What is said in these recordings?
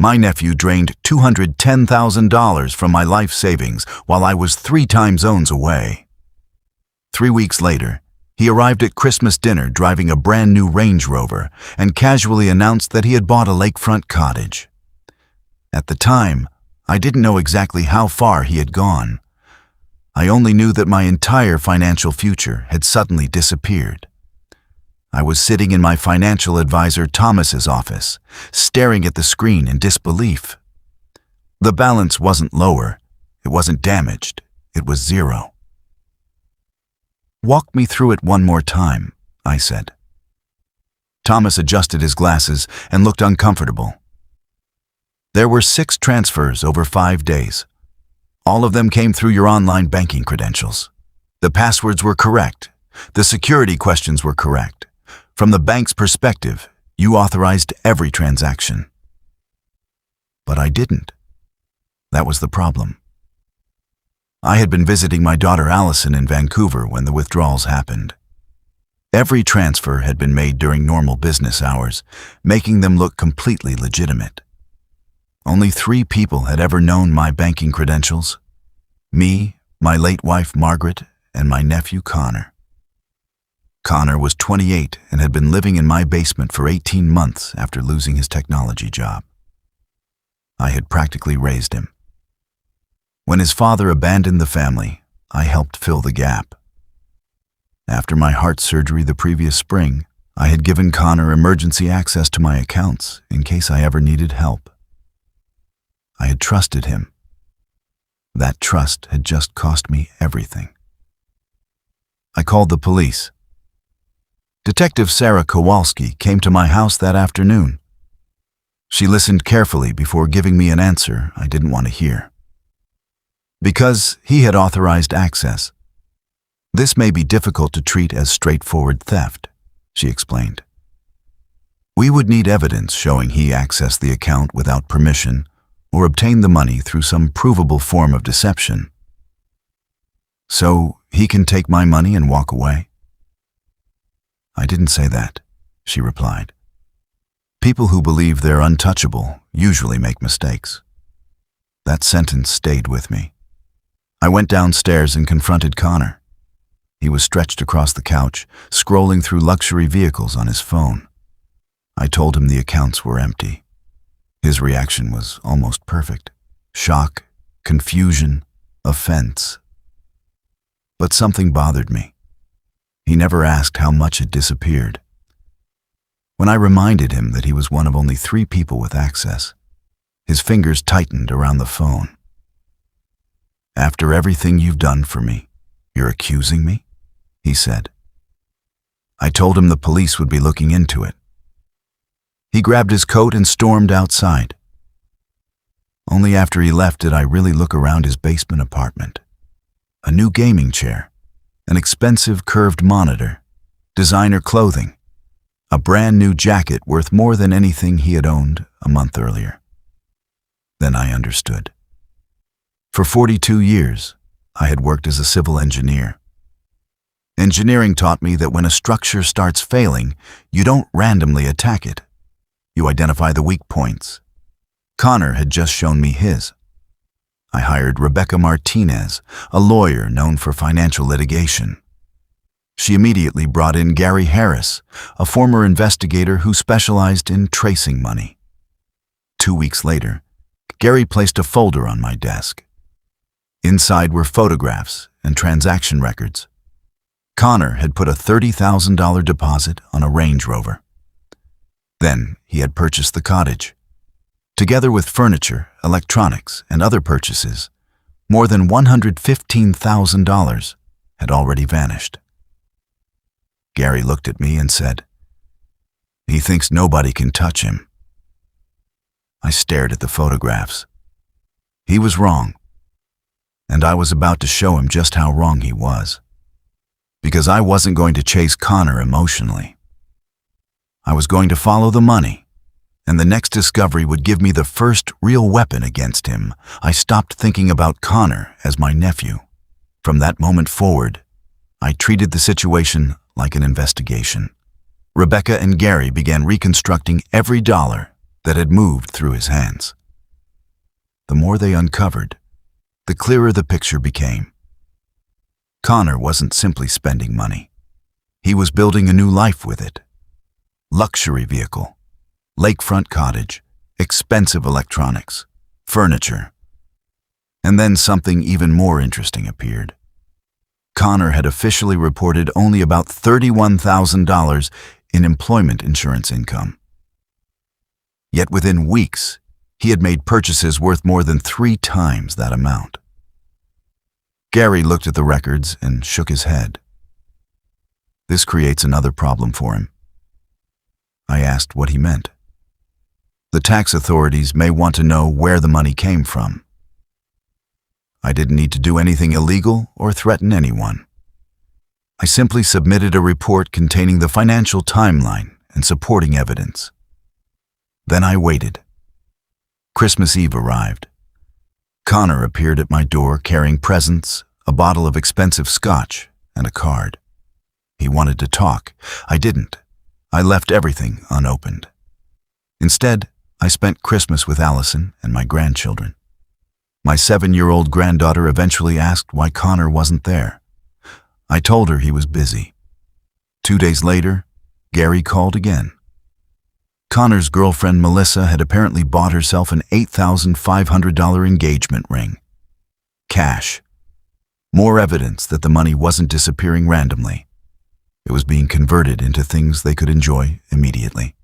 My nephew drained $210,000 from my life savings while I was 3 time zones away. 3 weeks later, he arrived at Christmas dinner driving a brand new Range Rover and casually announced that he had bought a lakefront cottage. At the time, I didn't know exactly how far he had gone. I only knew that my entire financial future had suddenly disappeared. I was sitting in my financial advisor Thomas's office, staring at the screen in disbelief. The balance wasn't lower, it wasn't damaged, it was 0. "Walk me through it one more time," I said. Thomas adjusted his glasses and looked uncomfortable. "There were 6 transfers over 5 days. All of them came through your online banking credentials. The passwords were correct. The security questions were correct. From the bank's perspective, you authorized every transaction." But I didn't. That was the problem. I had been visiting my daughter Allison in Vancouver when the withdrawals happened. Every transfer had been made during normal business hours, making them look completely legitimate. Only 3 people had ever known my banking credentials: me, my late wife Margaret, and my nephew Connor. Connor was 28 and had been living in my basement for 18 months after losing his technology job. I had practically raised him. When his father abandoned the family, I helped fill the gap. After my heart surgery the previous spring, I had given Connor emergency access to my accounts in case I ever needed help. I had trusted him. That trust had just cost me everything. I called the police. Detective Sarah Kowalski came to my house that afternoon. She listened carefully before giving me an answer I didn't want to hear. "Because he had authorized access. This may be difficult to treat as straightforward theft," she explained. "We would need evidence showing he accessed the account without permission or obtained the money through some provable form of deception. So he can take my money and walk away?" "I didn't say that," she replied. "People who believe they're untouchable usually make mistakes." That sentence stayed with me. I went downstairs and confronted Connor. He was stretched across the couch, scrolling through luxury vehicles on his phone. I told him the accounts were empty. His reaction was almost perfect: shock, confusion, offense. But something bothered me. He never asked how much had disappeared. When I reminded him that he was one of only 3 people with access, his fingers tightened around the phone. "After everything you've done for me, you're accusing me?" he said. I told him the police would be looking into it. He grabbed his coat and stormed outside. Only after he left did I really look around his basement apartment. A new gaming chair, an expensive curved monitor, designer clothing, a brand new jacket worth more than anything he had owned a month earlier. Then I understood. For 42 years, I had worked as a civil engineer. Engineering taught me that when a structure starts failing, you don't randomly attack it. You identify the weak points. Connor had just shown me his. I hired Rebecca Martinez, a lawyer known for financial litigation. She immediately brought in Gary Harris, a former investigator who specialized in tracing money. 2 weeks later, Gary placed a folder on my desk. Inside were photographs and transaction records. Connor had put a $30,000 deposit on a Range Rover. Then he had purchased the cottage. Together with furniture, electronics, and other purchases, more than $115,000 had already vanished. Gary looked at me and said, "He thinks nobody can touch him." I stared at the photographs. He was wrong, and I was about to show him just how wrong he was, because I wasn't going to chase Connor emotionally. I was going to follow the money, and the next discovery would give me the first real weapon against him. I stopped thinking about Connor as my nephew. From that moment forward, I treated the situation like an investigation. Rebecca and Gary began reconstructing every dollar that had moved through his hands. The more they uncovered, the clearer the picture became. Connor wasn't simply spending money. He was building a new life with it. Luxury vehicle, lakefront cottage, expensive electronics, furniture. And then something even more interesting appeared. Connor had officially reported only about $31,000 in employment insurance income. Yet within weeks, he had made purchases worth more than 3 times that amount. Gary looked at the records and shook his head. This creates another problem for him. I asked what he meant. The tax authorities may want to know where the money came from. I didn't need to do anything illegal or threaten anyone. I simply submitted a report containing the financial timeline and supporting evidence. Then I waited. Christmas Eve arrived. Connor appeared at my door carrying presents, a bottle of expensive scotch, and a card. He wanted to talk. I didn't. I left everything unopened. Instead, I spent Christmas with Allison and my grandchildren. My 7-year-old granddaughter eventually asked why Connor wasn't there. I told her he was busy. 2 days later, Gary called again. Connor's girlfriend Melissa had apparently bought herself an $8,500 engagement ring. Cash. More evidence that the money wasn't disappearing randomly. It was being converted into things they could enjoy immediately.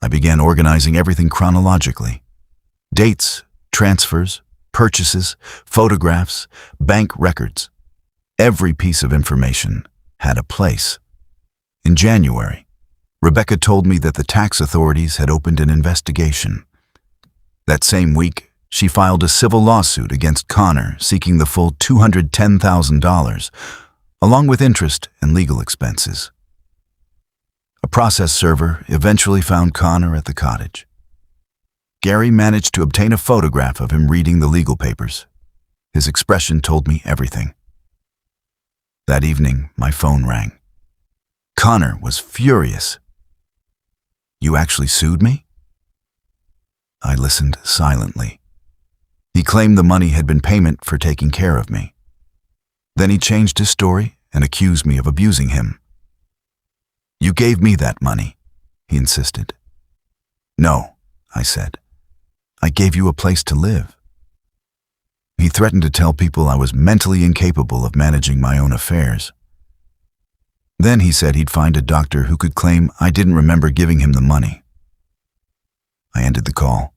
I began organizing everything chronologically. Dates, transfers, purchases, photographs, bank records. Every piece of information had a place. In January, Rebecca told me that the tax authorities had opened an investigation. That same week, she filed a civil lawsuit against Connor seeking the full $210,000, along with interest and legal expenses. A process server eventually found Connor at the cottage. Gary managed to obtain a photograph of him reading the legal papers. His expression told me everything. That evening, my phone rang. Connor was furious. "You actually sued me?" I listened silently. He claimed the money had been payment for taking care of me. Then he changed his story and accused me of abusing him. "You gave me that money," he insisted. "No," I said. "I gave you a place to live." He threatened to tell people I was mentally incapable of managing my own affairs. Then he said he'd find a doctor who could claim I didn't remember giving him the money. I ended the call.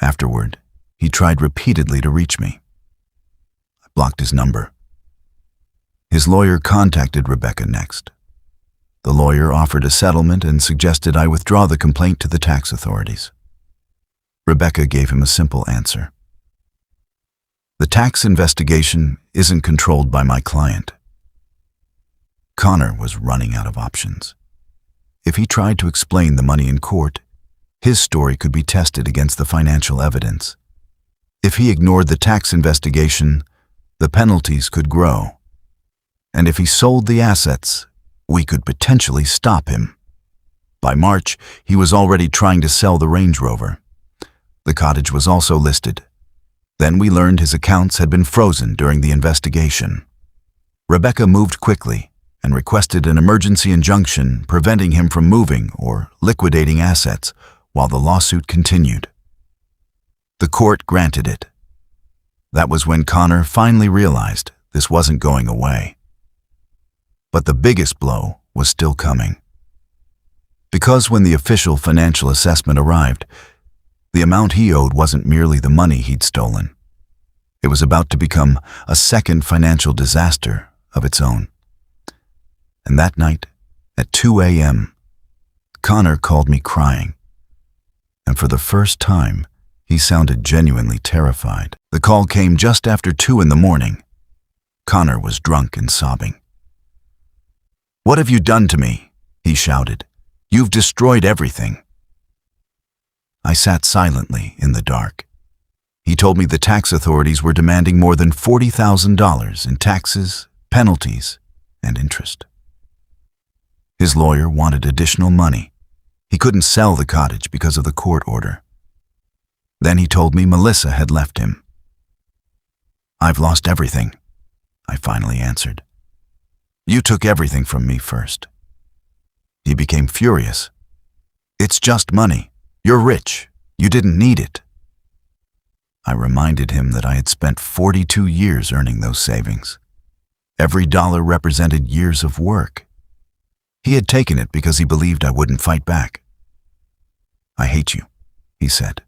Afterward, he tried repeatedly to reach me. I blocked his number. His lawyer contacted Rebecca next. The lawyer offered a settlement and suggested I withdraw the complaint to the tax authorities. Rebecca gave him a simple answer. The tax investigation isn't controlled by my client. Connor was running out of options. If he tried to explain the money in court, his story could be tested against the financial evidence. If he ignored the tax investigation, the penalties could grow. And if he sold the assets, we could potentially stop him. By March, he was already trying to sell the Range Rover. The cottage was also listed. Then we learned his accounts had been frozen during the investigation. Rebecca moved quickly and requested an emergency injunction preventing him from moving or liquidating assets while the lawsuit continued. The court granted it. That was when Connor finally realized this wasn't going away. But the biggest blow was still coming. Because when the official financial assessment arrived, the amount he owed wasn't merely the money he'd stolen. It was about to become a second financial disaster of its own. And that night, at 2 a.m., Connor called me crying. And for the first time, he sounded genuinely terrified. The call came just after 2 in the morning. Connor was drunk and sobbing. "What have you done to me?" he shouted. "You've destroyed everything." I sat silently in the dark. He told me the tax authorities were demanding more than $40,000 in taxes, penalties, and interest. His lawyer wanted additional money. He couldn't sell the cottage because of the court order. Then he told me Melissa had left him. "I've lost everything," I finally answered. "You took everything from me first." He became furious. "It's just money. You're rich. You didn't need it." I reminded him that I had spent 42 years earning those savings. Every dollar represented years of work. He had taken it because he believed I wouldn't fight back. "I hate you," he said.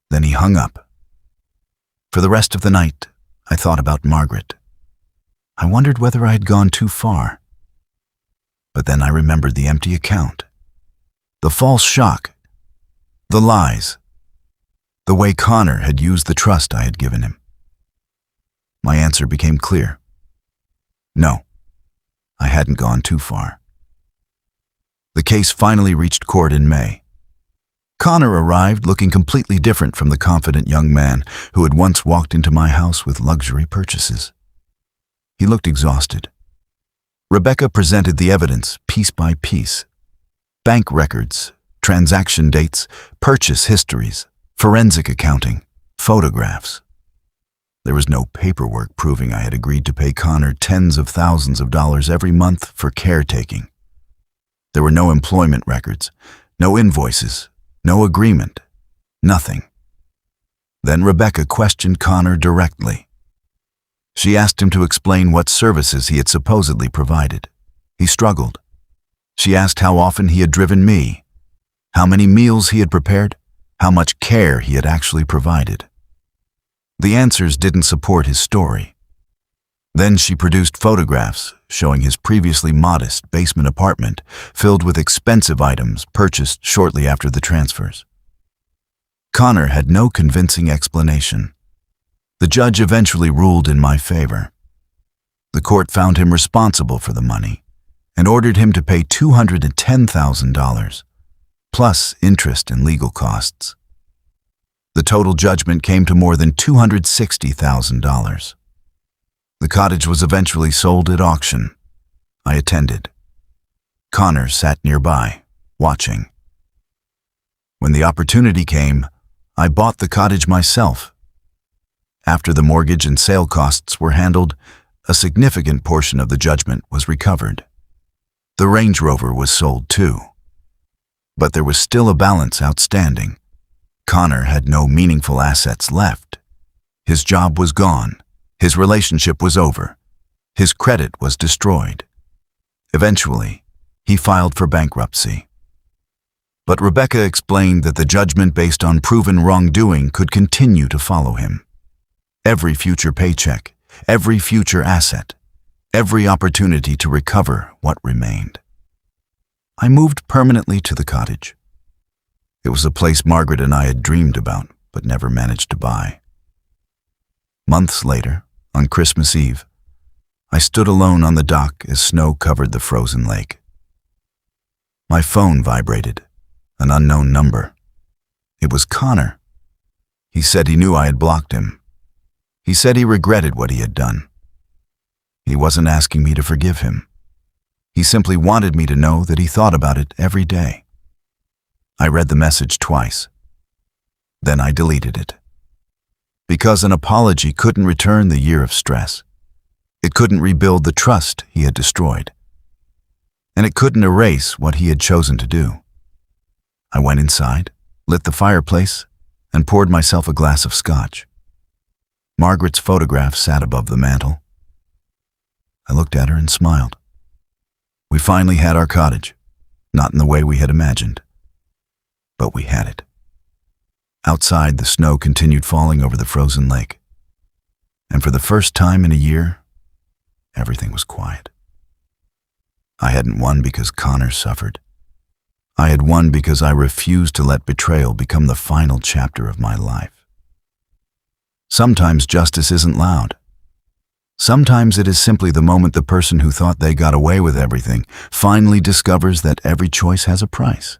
Then he hung up. For the rest of the night, I thought about Margaret. I wondered whether I had gone too far. But then I remembered the empty account, the false shock, the lies, the way Connor had used the trust I had given him. My answer became clear. No, I hadn't gone too far. The case finally reached court in May. Connor arrived looking completely different from the confident young man who had once walked into my house with luxury purchases. He looked exhausted. Rebecca presented the evidence piece by piece. Bank records, transaction dates, purchase histories, forensic accounting, photographs. There was no paperwork proving I had agreed to pay Connor tens of thousands of dollars every month for caretaking. There were no employment records, no invoices, no agreement, nothing. Then Rebecca questioned Connor directly. She asked him to explain what services he had supposedly provided. He struggled. She asked how often he had driven me, how many meals he had prepared, how much care he had actually provided. The answers didn't support his story. Then she produced photographs showing his previously modest basement apartment filled with expensive items purchased shortly after the transfers. Connor had no convincing explanation. The judge eventually ruled in my favor. The court found him responsible for the money and ordered him to pay $210,000, plus interest and legal costs. The total judgment came to more than $260,000. The cottage was eventually sold at auction. I attended. Connor sat nearby, watching. When the opportunity came, I bought the cottage myself. After the mortgage and sale costs were handled, a significant portion of the judgment was recovered. The Range Rover was sold too. But there was still a balance outstanding. Connor had no meaningful assets left. His job was gone. His relationship was over. His credit was destroyed. Eventually, he filed for bankruptcy. But Rebecca explained that the judgment based on proven wrongdoing could continue to follow him. Every future paycheck, every future asset, every opportunity to recover what remained. I moved permanently to the cottage. It was a place Margaret and I had dreamed about, but never managed to buy. Months later, on Christmas Eve, I stood alone on the dock as snow covered the frozen lake. My phone vibrated, an unknown number. It was Connor. He said he knew I had blocked him. He said he regretted what he had done. He wasn't asking me to forgive him. He simply wanted me to know that he thought about it every day. I read the message twice. Then I deleted it. Because an apology couldn't return the year of stress. It couldn't rebuild the trust he had destroyed. And it couldn't erase what he had chosen to do. I went inside, lit the fireplace, and poured myself a glass of scotch. Margaret's photograph sat above the mantel. I looked at her and smiled. We finally had our cottage, not in the way we had imagined. But we had it. Outside, the snow continued falling over the frozen lake. And for the first time in a year, everything was quiet. I hadn't won because Connor suffered. I had won because I refused to let betrayal become the final chapter of my life. Sometimes justice isn't loud. Sometimes it is simply the moment the person who thought they got away with everything finally discovers that every choice has a price.